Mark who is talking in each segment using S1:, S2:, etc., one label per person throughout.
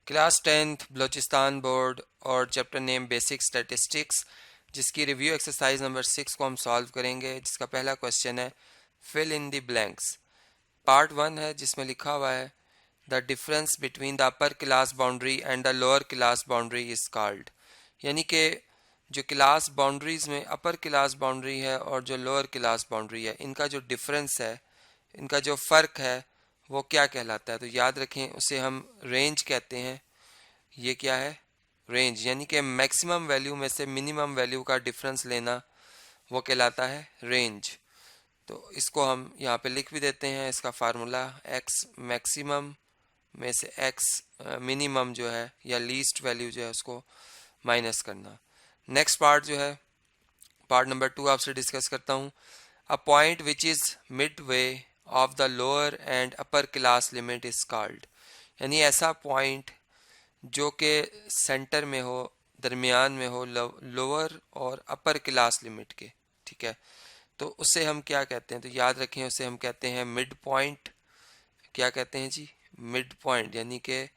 S1: Class 10th Balochistan board और chapter name basic statistics, जिसकी review exercise number 6 को हम सॉल्व करेंगे। जिसका पहला क्वेश्चन है fill in the blanks. Part 1 है जिसमें लिखा हुआ है the difference between the upper class boundary and the lower class boundary is called. यानी कि जो क्लास बाउंड्रीज में अपर क्लास बाउंड्री है और जो लोअर क्लास बाउंड्री है, इनका जो डिफरेंस है, इनका जो फ़र्क है वो क्या कहलाता है। तो याद रखें, उसे हम रेंज कहते हैं। ये क्या है? रेंज, यानी कि मैक्सिमम वैल्यू में से मिनिमम वैल्यू का डिफरेंस लेना वो कहलाता है रेंज। तो इसको हम यहाँ पे लिख भी देते हैं। इसका फार्मूला x मैक्सिमम में से x मिनिमम जो है या लीस्ट वैल्यू जो है उसको माइनस करना। नेक्स्ट पार्ट जो है पार्ट नंबर 2 आपसे डिस्कस करता हूँ। A point which is mid way of the lower and upper class limit is called. यानी ऐसा पॉइंट जो कि सेंटर में हो, दरमियान में हो लोअर और अपर क्लास लिमिट के, ठीक है। तो उसे हम क्या कहते हैं? तो याद रखें, उसे हम कहते हैं मिड पॉइंट। क्या कहते हैं जी? मिड पॉइंट, यानी कि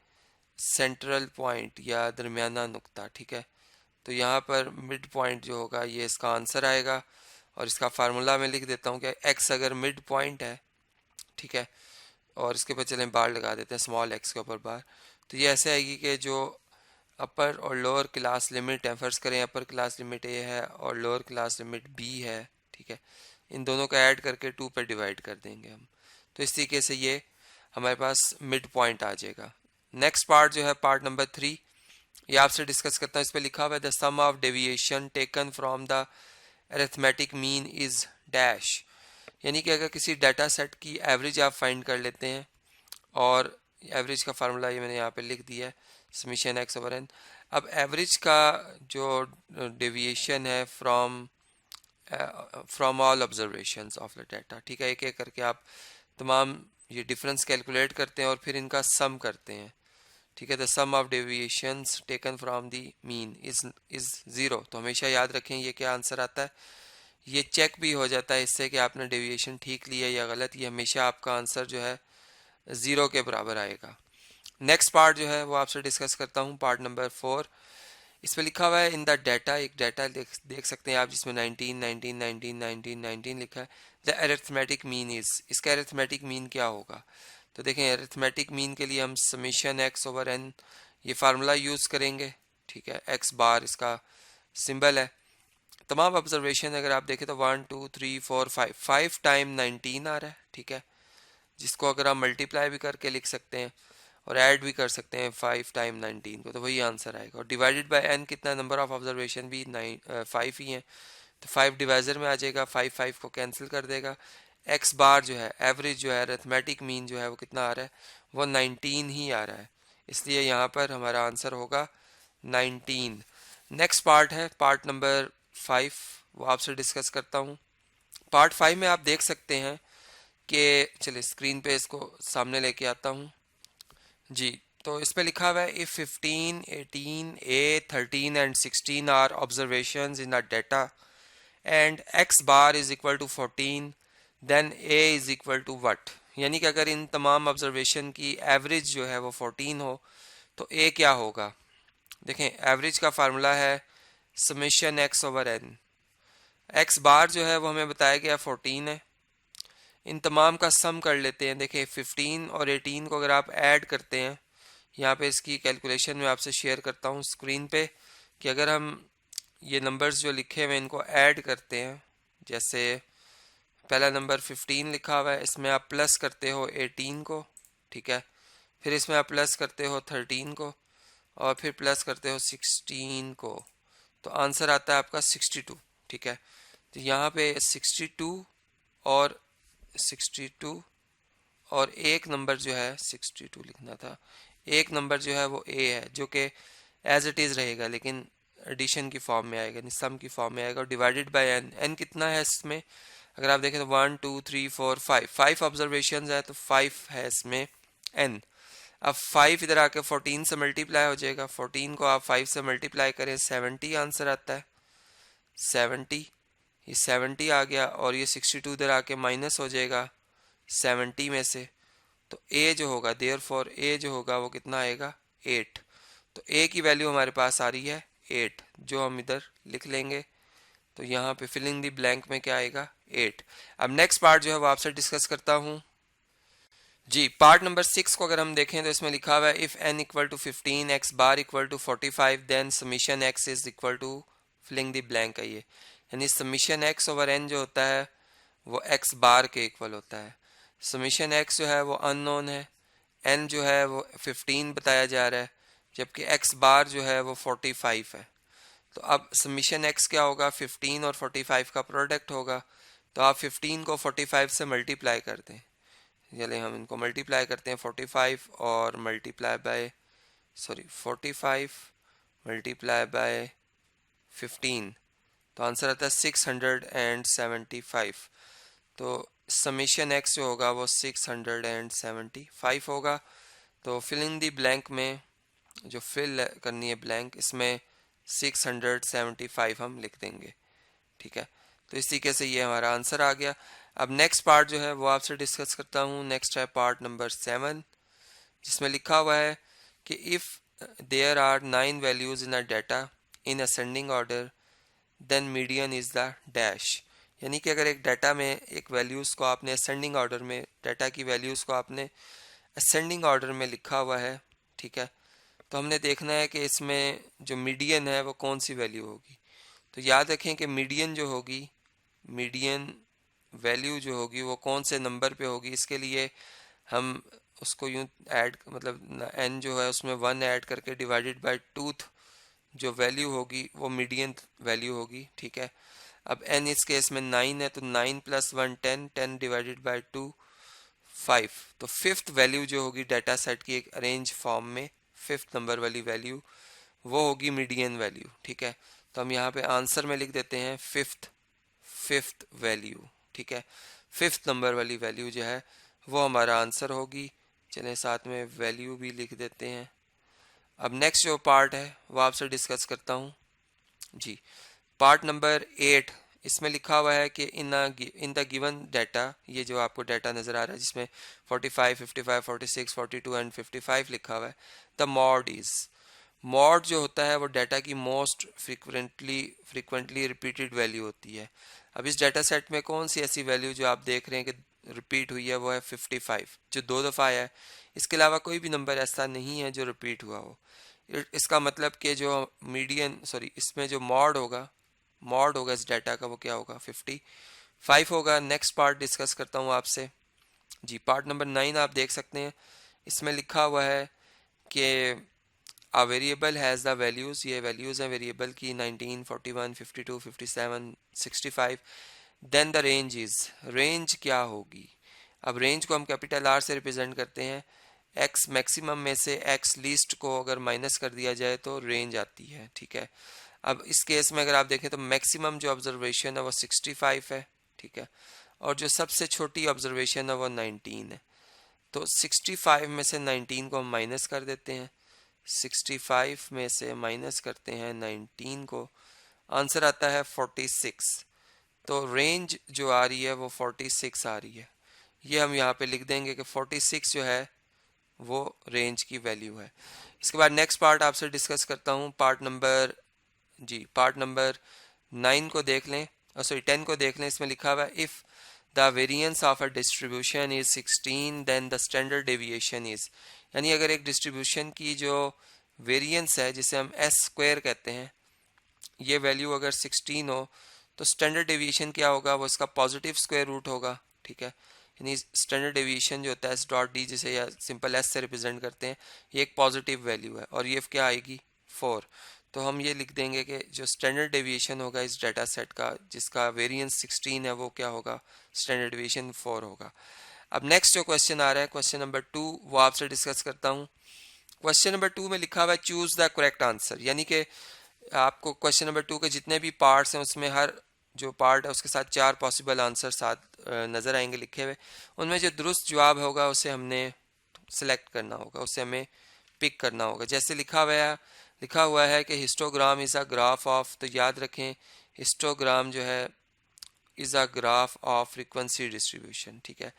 S1: सेंट्रल पॉइंट या दरमियाना नुक्ता, ठीक है। तो यहाँ पर मिड पॉइंट जो होगा ये इसका आंसर आएगा। और इसका फार्मूला मैं लिख देता हूँ कि x अगर मिड पॉइंट है, ठीक है, और इसके ऊपर चलें बार लगा देते हैं, स्मॉल x के ऊपर बार। तो ये ऐसे आएगी कि जो अपर और लोअर क्लास लिमिट है, फर्ज करें अपर क्लास लिमिट a है और लोअर क्लास लिमिट b है, ठीक है, इन दोनों का ऐड करके 2 पर डिवाइड कर देंगे हम। तो इस तरीके से ये हमारे पास मिड पॉइंट आ जाएगा। नेक्स्ट पार्ट जो है पार्ट नंबर 3, ये आपसे डिस्कस करता हूँ। इस पर लिखा हुआ है the sum of deviation taken from the arithmetic mean is dash. यानी कि अगर किसी डाटा सेट की एवरेज आप फाइंड कर लेते हैं, और एवरेज का फार्मूला ये मैंने यहाँ पे लिख दिया है, समीशन एक्स ओवर एन। अब एवरेज का जो डेविएशन है from all observations of the data, ठीक है, एक एक करके आप तमाम ये डिफरेंस कैलकुलेट करते हैं और फिर इनका सम करते हैं, ठीक है। The sum of deviations taken from the mean is 0। तो हमेशा याद रखें ये क्या आंसर आता है। ये चेक भी हो जाता है इससे कि आपने डेविएशन ठीक लिया या गलत। ये हमेशा आपका आंसर जो है 0 के बराबर आएगा। नेक्स्ट पार्ट जो है वो आपसे डिस्कस करता हूँ, पार्ट नंबर 4। इस पे लिखा हुआ है इन द डाटा, एक डाटा देख सकते हैं आप जिसमें 19 19 19 19 19 लिखा है। द अरिथमेटिक मीन इज, इसका अरिथमेटिक मीन क्या होगा? तो देखें, अरिथमेटिक मीन के लिए हम समीशन एक्स ओवर एन ये फार्मूला यूज़ करेंगे, ठीक है। एक्स बार इसका सिंबल है। तमाम ऑब्जर्वेशन अगर आप देखें तो 1 2 3 4 5 टाइम 19 आ रहा है, ठीक है, जिसको अगर आप मल्टीप्लाई भी करके लिख सकते हैं और ऐड भी कर सकते हैं 5 टाइम 19 को, तो वही आंसर आएगा। और डिवाइडेड बाय n कितना, नंबर ऑफ ऑब्जर्वेशन भी 5 ही है, तो 5 डिवाइजर में आ जाएगा, 5 5 को कैंसिल कर देगा। x बार जो है एवरेज जो है अरिथमेटिक मीन जो है वो कितना आ रहा है? वो 19 ही आ रहा है, इसलिए यहाँ पर हमारा आंसर होगा 19। नेक्स्ट पार्ट है पार्ट नंबर 5, वो आपसे डिस्कस करता हूँ। पार्ट 5 में आप देख सकते हैं कि, चलिए स्क्रीन पे इसको सामने लेके आता हूँ जी। तो इस पे लिखा हुआ है if 15 18 a 13 and 16 are observations in the data and x bar is equal to 14 then a is equal to what. यानी कि अगर इन तमाम ऑब्जर्वेशन की एवरेज जो है वो 14 हो तो a क्या होगा? देखें, एवरेज का फार्मूला है summation x over n। x बार जो है वो हमें बताया गया 14 है। इन तमाम का सम कर लेते हैं। देखिए 15 और 18 को अगर आप ऐड करते हैं, यहाँ पे इसकी कैलकुलेशन में आपसे शेयर करता हूँ स्क्रीन पे, कि अगर हम ये नंबर्स जो लिखे हुए इनको ऐड करते हैं, जैसे पहला नंबर 15 लिखा हुआ है, इसमें आप प्लस करते हो 18 को, ठीक है, फिर इसमें आप प्लस करते हो 13 को और फिर प्लस करते हो 16 को, तो आंसर आता है आपका 62, ठीक है। तो यहाँ पे 62 और 62 और एक नंबर जो है 62 लिखना था, एक नंबर जो है वो a है जो कि एज इट इज़ रहेगा लेकिन एडिशन की फॉर्म में आएगा, यानी सम की फॉर्म में आएगा। और डिवाइडेड बाय n, n कितना है इसमें? अगर आप देखें तो 1 2 3 4 5 ऑब्जर्वेशन है, तो 5 है इसमें n। अब 5 इधर आके 14 से मल्टीप्लाई हो जाएगा, 14 को आप 5 से मल्टीप्लाई करें 70 आंसर आता है, 70, ये 70 आ गया। और ये 62 इधर आके माइनस हो जाएगा 70 में से, तो a जो होगा देयरफॉर a जो होगा वो कितना आएगा? 8। तो ए की वैल्यू हमारे पास आ रही है 8, जो हम इधर लिख लेंगे। तो यहाँ पे फिलिंग द ब्लैंक में क्या आएगा 8। अब नेक्स्ट पार्ट जो है वो आपसे डिस्कस करता हूँ। जी, पार्ट नंबर 6 को अगर हम देखें तो इसमें लिखा हुआ है if n equal to 15 x bar equal to 45 then summation x is equal to filling the blank है ये, यानी समीशन x ओवर n जो होता है वो x बार के इक्वल होता है। समीशन x जो है वो अननोन है, n जो है वो 15 बताया जा रहा है, जबकि x बार जो है वो 45 है। तो अब समीशन x क्या होगा, 15 और 45 का प्रोडक्ट होगा। तो आप 15 को 45 से मल्टीप्लाई कर दें, चलिए हम इनको मल्टीप्लाई करते हैं 45 और मल्टीप्लाई बाय 45 मल्टीप्लाई बाय 15, तो आंसर आता है 675। तो समीशन x जो होगा वो 675 होगा। तो फिलिंग दी ब्लैंक में जो फिल करनी है ब्लैंक, इसमें 675 हम लिख देंगे, ठीक है। तो इस तरीके से ये हमारा आंसर आ गया। अब नेक्स्ट पार्ट जो है वो आपसे डिस्कस करता हूँ। नेक्स्ट है पार्ट नंबर 7, जिसमें लिखा हुआ है कि if there are 9 values in a data in ascending order then median is the dash. यानी कि अगर एक डाटा में एक वैल्यूज़ को आपने असेंडिंग ऑर्डर में, डाटा की वैल्यूज़ को आपने असेंडिंग ऑर्डर में लिखा हुआ है, ठीक है, तो हमने देखना है कि इसमें जो मीडियन है वो कौन सी वैल्यू होगी। तो याद रखें कि मीडियन जो होगी, मीडियन वैल्यू जो होगी वो कौन से नंबर पे होगी। इसके लिए हम उसको यूं ऐड, मतलब n जो है उसमें 1 ऐड करके डिवाइडेड बाय 2 जो वैल्यू होगी वो मीडियन वैल्यू होगी, ठीक है। अब n इस केस में 9 है, तो 9 प्लस 1 10, 10 डिवाइडेड बाय 2 5। तो फिफ्थ वैल्यू जो होगी डाटा सेट की एक अरेंज फॉर्म में, फिफ्थ नंबर वाली वैल्यू वो होगी मीडियन वैल्यू, ठीक है। तो हम यहाँ पे आंसर में लिख देते हैं फिफ्थ वैल्यू, ठीक है। फिफ्थ नंबर वाली वैल्यू जो है वो हमारा आंसर होगी। चलें साथ में वैल्यू भी लिख देते हैं। अब नेक्स्ट जो पार्ट है वो आपसे डिस्कस करता हूँ। जी, पार्ट नंबर 8, इसमें लिखा हुआ है कि इन द गिवन डाटा, ये जो आपको डाटा नज़र आ रहा है जिसमें 45, 55, 46, 42 एंड 55 लिखा हुआ है, द मॉड इज़, मॉड जो होता है वो डाटा की मोस्ट फ्रीक्वेंटली रिपीटेड वैल्यू होती है। अब इस डाटा सेट में कौन सी ऐसी वैल्यू जो आप देख रहे हैं कि रिपीट हुई है वो है 55, जो 2 दफ़ा आया है। इसके अलावा कोई भी नंबर ऐसा नहीं है जो रिपीट हुआ हो। इसका मतलब कि जो इसमें जो मॉड होगा इस डाटा का वो क्या होगा 55 होगा। नेक्स्ट पार्ट डिस्कस करता हूँ आपसे। जी, पार्ट नंबर 9 आप देख सकते हैं, इसमें लिखा हुआ है कि a variable has the values, ये वैल्यूज़ हैं वेरिएबल की 19, 41, 52, 57, 65, then the range is, range क्या होगी। अब रेंज को हम कैपिटल आर से रिप्रेजेंट करते हैं। एक्स मैक्सिमम में से एक्स लीस्ट को अगर माइनस कर दिया जाए तो रेंज आती है, ठीक है। अब इस केस में अगर आप देखें तो मैक्सिमम जो ऑब्जर्वेशन है वो 65 है, ठीक है, और जो सबसे छोटी ऑब्जर्वेशन है वो 19 है। तो 65 में से 19 को हम माइनस कर देते हैं, 65 में से माइनस करते हैं 19 को, आंसर आता है 46। तो रेंज जो आ रही है वो 46 आ रही है। ये हम यहाँ पे लिख देंगे कि 46 जो है वो रेंज की वैल्यू है। इसके बाद नेक्स्ट पार्ट आपसे डिस्कस करता हूँ, पार्ट नंबर 9 को देख लें, 10 को देख लें। इसमें लिखा हुआ है if the variance of a distribution is 16 then the standard deviation is, यानी अगर एक डिस्ट्रीब्यूशन की जो वेरिएंस है जिसे हम एस स्क्वायर कहते हैं, ये वैल्यू अगर 16 हो तो स्टैंडर्ड डेविएशन क्या होगा, वो इसका पॉजिटिव स्क्वायर रूट होगा, ठीक है। यानी स्टैंडर्ड डेविएशन जो होता है एस डॉट डी, जिसे या सिंपल एस से रिप्रेजेंट करते हैं, ये एक पॉजिटिव वैल्यू है और ये क्या आएगी 4। तो हम ये लिख देंगे कि जो स्टैंडर्ड डेविएशन होगा इस डाटा सेट का जिसका वेरिएंस 16 है वो क्या होगा, स्टैंडर्ड डेविएशन 4 होगा। अब नेक्स्ट जो क्वेश्चन आ रहा है क्वेश्चन नंबर 2, वो आपसे डिस्कस करता हूँ। क्वेश्चन नंबर 2 में लिखा हुआ है चूज द करेक्ट आंसर, यानी कि आपको क्वेश्चन नंबर 2 के जितने भी पार्ट्स हैं उसमें हर जो पार्ट है उसके साथ 4 पॉसिबल आंसर साथ नज़र आएंगे लिखे हुए। उनमें जो दुरुस्त जवाब होगा उसे हमने सेलेक्ट करना होगा, उसे हमें पिक करना होगा। जैसे लिखा हुआ है कि histogram is a graph of, तो याद रखें हिस्टोग्राम जो है is a graph of frequency distribution, ठीक है।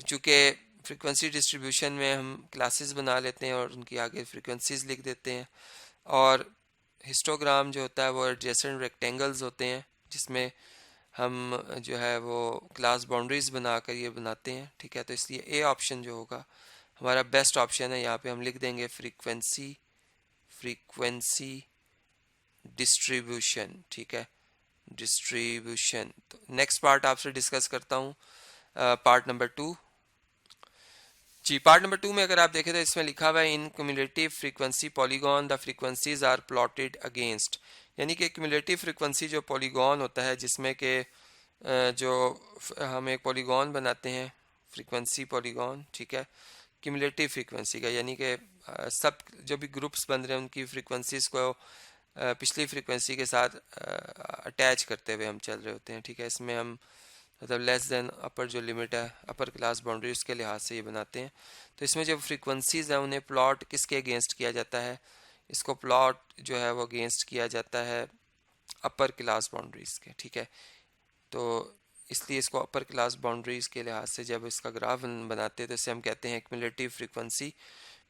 S1: चूँकि फ्रीक्वेंसी डिस्ट्रीब्यूशन में हम क्लासेस बना लेते हैं और उनकी आगे फ्रीक्वेंसीज लिख देते हैं। और हिस्टोग्राम जो होता है वो एडजेसेंट रेक्टेंगल्स होते हैं, जिसमें हम जो है वो क्लास बाउंड्रीज बनाकर ये बनाते हैं, ठीक है। तो इसलिए ए ऑप्शन जो होगा हमारा बेस्ट ऑप्शन है। यहाँ पे हम लिख देंगे फ्रीक्वेंसी डिस्ट्रीब्यूशन, ठीक है, डिस्ट्रीब्यूशन। तो नेक्स्ट पार्ट आपसे डिस्कस करता हूँ, पार्ट नंबर 2। जी, पार्ट नंबर 2 में अगर आप देखें तो इसमें लिखा हुआ है in cumulative frequency polygon the frequencies are plotted against, यानी कि क्यूमुलेटिव फ्रीक्वेंसी जो पॉलीगॉन होता है, जिसमें कि जो हम एक पॉलीगॉन बनाते हैं फ्रीक्वेंसी पॉलीगॉन, ठीक है, क्यूमुलेटिव फ्रीक्वेंसी का, यानी कि सब जो भी ग्रुप्स बन रहे हैं उनकी फ्रीक्वेंसीज को पिछली फ्रीक्वेंसी के साथ अटैच करते हुए हम चल रहे होते हैं, ठीक है। इसमें हम मतलब लेस देन अपर जो लिमिट है अपर क्लास बाउंड्री उसके लिहाज से ये बनाते हैं। तो इसमें जो फ्रीक्वेंसीज हैं उन्हें प्लॉट किसके अगेंस्ट किया जाता है, इसको प्लॉट जो है वो अगेंस्ट किया जाता है अपर क्लास बाउंड्रीज के, ठीक है। तो इसलिए इसको अपर क्लास बाउंड्रीज के लिहाज से जब इसका ग्राफ बनाते हैं तो इसे हम कहते हैं क्यूमुलेटिव फ्रीक्वेंसी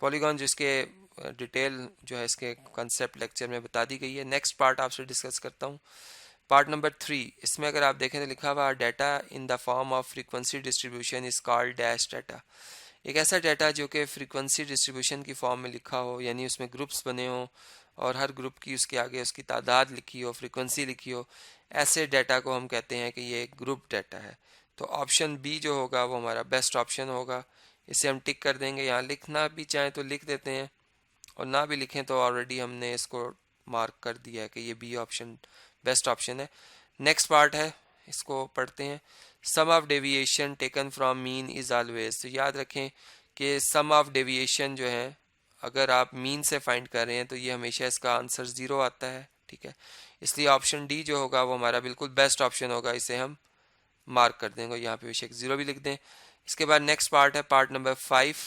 S1: पॉलीगॉन, जिसके डिटेल जो है इसके कंसेप्ट लेक्चर में बता दी गई है। नेक्स्ट पार्ट आपसे डिस्कस करता हूँ, पार्ट नंबर 3। इसमें अगर आप देखें तो लिखा हुआ data in the form of frequency distribution is called dash data. एक ऐसा डाटा जो कि फ्रीक्वेंसी डिस्ट्रीब्यूशन की फॉर्म में लिखा हो, यानी उसमें ग्रुप्स बने हों और हर ग्रुप की उसके आगे उसकी तादाद लिखी हो, फ्रीक्वेंसी लिखी हो, ऐसे डाटा को हम कहते हैं कि ये एक ग्रुप डाटा है। तो ऑप्शन बी जो होगा वो हमारा बेस्ट ऑप्शन होगा। इसे हम टिक कर देंगे। यहाँ लिखना भी चाहें तो लिख देते हैं और ना भी लिखें तो ऑलरेडी हमने इसको मार्क कर दिया है कि ये बी ऑप्शन बेस्ट ऑप्शन है। नेक्स्ट पार्ट है, इसको पढ़ते हैं। Sum of deviation taken from mean is always. तो याद रखें कि सम ऑफ डेविएशन जो है अगर आप मीन से फाइंड कर रहे हैं तो ये हमेशा इसका आंसर 0 आता है, ठीक है। इसलिए ऑप्शन डी जो होगा वो हमारा बिल्कुल बेस्ट ऑप्शन होगा। इसे हम मार्क कर देंगे, यहाँ पे बेशक 0 भी लिख दें। इसके बाद नेक्स्ट पार्ट है पार्ट नंबर 5।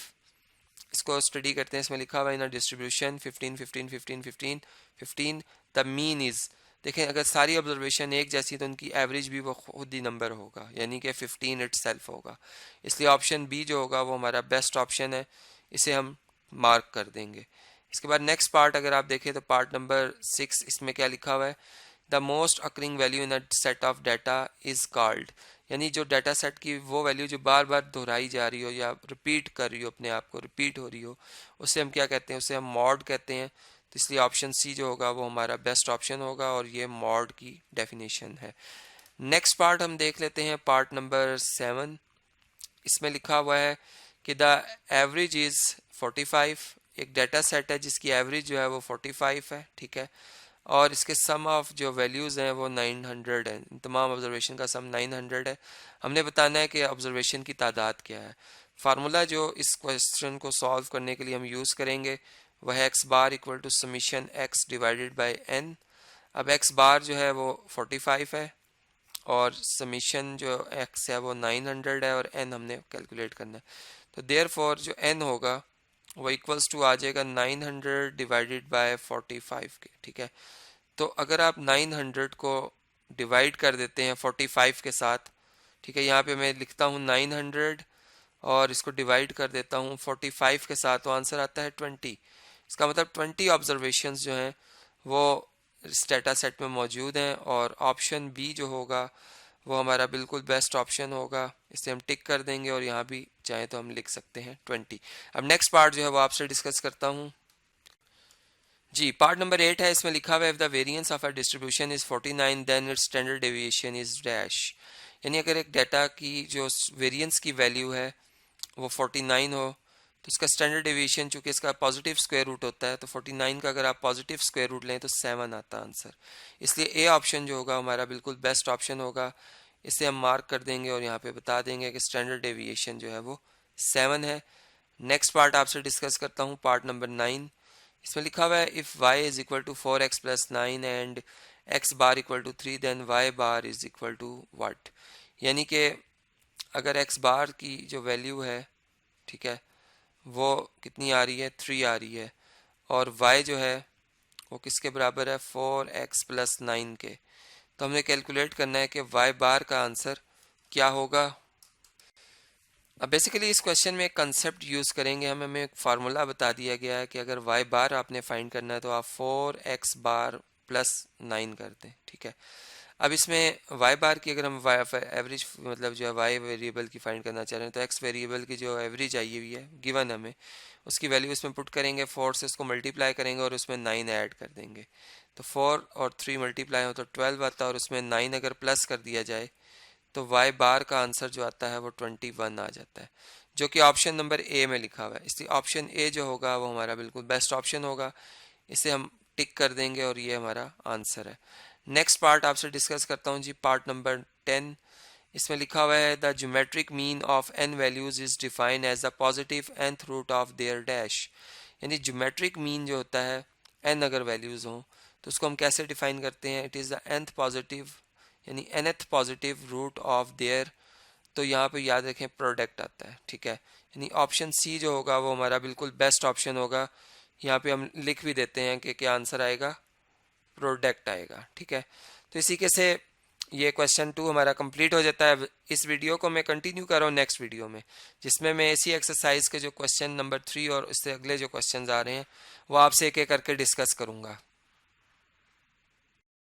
S1: इसको स्टडी करते हैं। इसमें लिखा हुआ है इन डिस्ट्रीब्यूशन 15 15 15 15 15 द मीन इज। देखें अगर सारी ऑब्जर्वेशन एक जैसी तो उनकी एवरेज भी वो खुद ही नंबर होगा, यानी कि 15 इटसेल्फ होगा। इसलिए ऑप्शन बी जो होगा वो हमारा बेस्ट ऑप्शन है। इसे हम मार्क कर देंगे। इसके बाद नेक्स्ट पार्ट अगर आप देखें तो पार्ट नंबर 6, इसमें क्या लिखा हुआ है, the most occurring value in a set of data is called, यानी जो डाटा सेट की वो वैल्यू जो बार बार दोहराई जा रही हो या रिपीट कर रही हो, अपने आप को रिपीट हो रही हो, उसे हम क्या कहते हैं, उसे हम मॉड कहते हैं। तो इसलिए ऑप्शन सी जो होगा वो हमारा बेस्ट ऑप्शन होगा और ये मॉड की डेफिनेशन है। नेक्स्ट पार्ट हम देख लेते हैं, पार्ट नंबर 7। इसमें लिखा हुआ है कि द एवरेज इज 45। एक डाटा सेट है जिसकी एवरेज जो है वो 45 है, ठीक है, और इसके सम ऑफ जो वैल्यूज़ हैं वो 900 है। तमाम ऑब्जर्वेशन का सम 900 है। हमने बताना है कि ऑब्जर्वेशन की तादाद क्या है। फार्मूला जो इस क्वेश्चन को सॉल्व करने के लिए हम यूज़ करेंगे वह है x bar equal to summation x divided by n. अब एक्स बार जो है वो 45 है और समीशन जो एक्स है वो 900 है और एन हमने कैलकुलेट करना है। तो देयरफॉर जो एन होगा वो इक्वल्स टू आ जाएगा 900 डिवाइडेड बाय 45 के, ठीक है। तो अगर आप 900 को डिवाइड कर देते हैं 45 के साथ, ठीक है, यहाँ पे मैं लिखता हूँ 900 और इसको डिवाइड कर देता हूँ 45 के साथ, तो आंसर आता है 20। इसका मतलब 20 ऑब्जर्वेशंस जो हैं वो इस डाटा सेट में मौजूद हैं और ऑप्शन बी जो होगा वो हमारा बिल्कुल बेस्ट ऑप्शन होगा। इसे हम टिक कर देंगे और यहाँ भी चाहे तो हम लिख सकते हैं 20। अब नेक्स्ट पार्ट जो है वो आपसे डिस्कस करता हूँ। जी, पार्ट नंबर 8 है। इसमें लिखा हुआ है if the variance of a distribution is 49 then its standard deviation is dash, यानी अगर एक डाटा की जो वेरिएंस की वैल्यू है वो 49 हो तो इसका स्टैंडर्ड डेविएशन, चूंकि इसका पॉजिटिव स्क्वायर रूट होता है, तो 49 का अगर आप पॉजिटिव स्क्वायर रूट लें तो 7 आता आंसर। इसलिए ए ऑप्शन जो होगा हमारा बिल्कुल बेस्ट ऑप्शन होगा। इसे हम मार्क कर देंगे और यहाँ पे बता देंगे कि स्टैंडर्ड डेविएशन जो है वो 7 है। नेक्स्ट पार्ट आपसे डिस्कस करता हूँ, पार्ट नंबर 9। इसमें लिखा हुआ है if y is equal to 4x plus 9 and x bar equal to 3 then y bar is equal to what, यानी कि अगर x बार की जो वैल्यू है, ठीक है, वो कितनी आ रही है, 3 आ रही है, और y जो है वो किसके बराबर है, 4x प्लस 9 के। तो हमने कैलकुलेट करना है कि y बार का आंसर क्या होगा। अब बेसिकली इस क्वेश्चन में एक कंसेप्ट यूज़ करेंगे हमें एक फार्मूला बता दिया गया है कि अगर y बार आपने फाइंड करना है तो आप 4x बार प्लस 9 कर दें, ठीक है। अब इसमें y बार की अगर हम एवरेज मतलब जो है y वेरिएबल की फाइंड करना चाह रहे हैं तो x वेरिएबल की जो एवरेज आई हुई है गिवन हमें, उसकी वैल्यू उसमें पुट करेंगे, 4 से उसको मल्टीप्लाई करेंगे और उसमें 9 ऐड कर देंगे। तो 4 और 3 मल्टीप्लाई हो तो 12 आता है और उसमें 9 अगर प्लस कर दिया जाए तो y बार का आंसर जो आता है वो 21 आ जाता है, जो कि ऑप्शन नंबर ए में लिखा हुआ है। इसलिए ऑप्शन ए जो होगा वो हमारा बिल्कुल बेस्ट ऑप्शन होगा, इसे हम टिक कर देंगे और ये हमारा आंसर है। नेक्स्ट पार्ट आपसे डिस्कस करता हूँ जी, पार्ट नंबर 10। इसमें लिखा हुआ है the geometric mean of n values is defined as the positive nth root of their dash. यानी ज्योमेट्रिक मीन जो होता है n अगर वैल्यूज हों तो उसको हम कैसे डिफाइन करते हैं, it is the nth positive यानी nth positive root of their. तो यहाँ पे याद रखें प्रोडक्ट आता है, ठीक है। यानी ऑप्शन सी जो होगा वो हमारा बिल्कुल बेस्ट ऑप्शन होगा। यहाँ पे हम लिख भी देते हैं कि क्या आंसर आएगा, प्रोडक्ट आएगा, ठीक है। तो इसी के से ये क्वेश्चन 2 हमारा कंप्लीट हो जाता है। इस वीडियो को मैं कंटिन्यू कर रहा हूँ नेक्स्ट वीडियो में, जिसमें मैं इसी एक्सरसाइज के जो क्वेश्चन नंबर 3 और इससे अगले जो क्वेश्चन आ रहे हैं वो आपसे एक एक करके डिस्कस करूँगा।